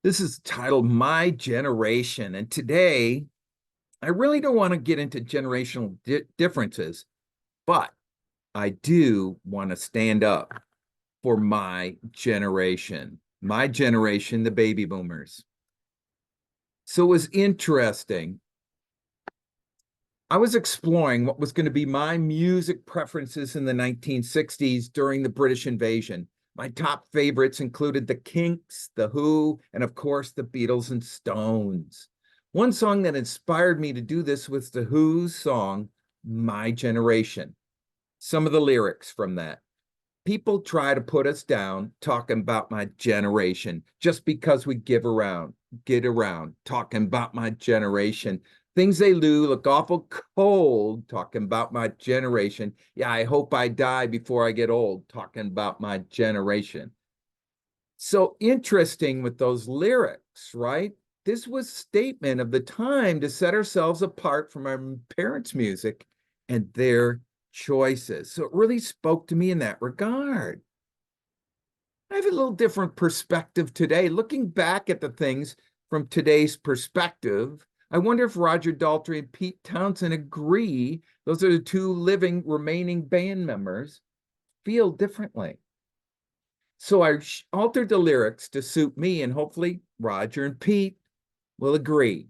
This is titled My Generation. And today, I really don't want to get into generational differences, but I do want to stand up for my generation, the baby boomers. So it was interesting. I was exploring what was going to be my music preferences in the 1960s during the British invasion. My top favorites included the Kinks, the Who, and of course the Beatles and Stones. One song that inspired me to do this was the Who's song, My Generation. Some of the lyrics from that. People try to put us down talking about my generation just because we get around, talking about my generation. Things they do look awful cold, talking about my generation. Yeah, I hope I die before I get old, talking about my generation. So interesting with those lyrics, right? This was a statement of the time to set ourselves apart from our parents' music and their choices. So it really spoke to me in that regard. I have a little different perspective today. Looking back at the things from today's perspective, I wonder if Roger Daltrey and Pete Townsend agree, those are the two living remaining band members, feel differently. So I altered the lyrics to suit me, and hopefully Roger and Pete will agree.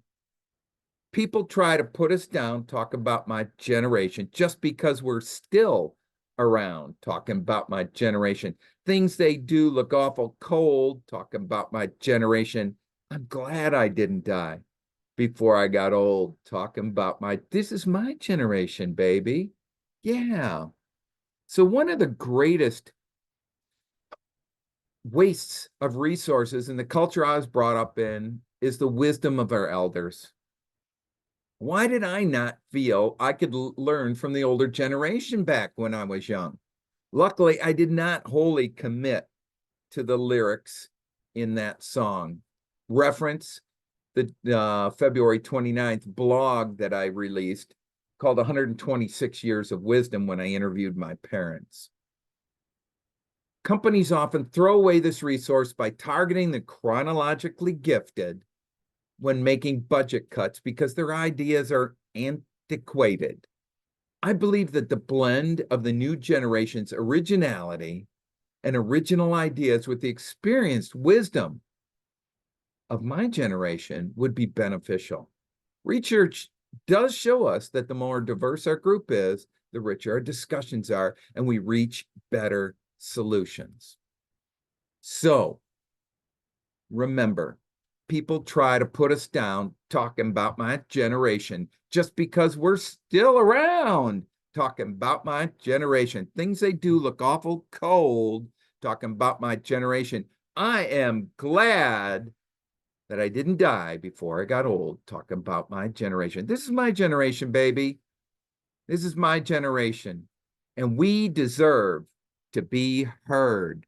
People try to put us down, talk about my generation, just because we're still around, talking about my generation. Things they do look awful cold, talking about my generation. I'm glad I didn't die before I got old, talking about this is my generation, baby. Yeah. So one of the greatest wastes of resources in the culture I was brought up in is the wisdom of our elders. Why did I not feel I could learn from the older generation back when I was young? Luckily, I did not wholly commit to the lyrics in that song. Reference the February 29th blog that I released called 126 Years of Wisdom when I interviewed my parents. Companies often throw away this resource by targeting the chronologically gifted when making budget cuts because their ideas are antiquated. I believe that the blend of the new generation's originality and original ideas with the experienced wisdom of my generation would be beneficial. Research does show us that the more diverse our group is, the richer our discussions are, and we reach better solutions. So remember, people try to put us down talking about my generation just because we're still around talking about my generation. Things they do look awful cold talking about my generation. I am glad that I didn't die before I got old talking about my generation. This is my generation, baby. This is my generation. And we deserve to be heard.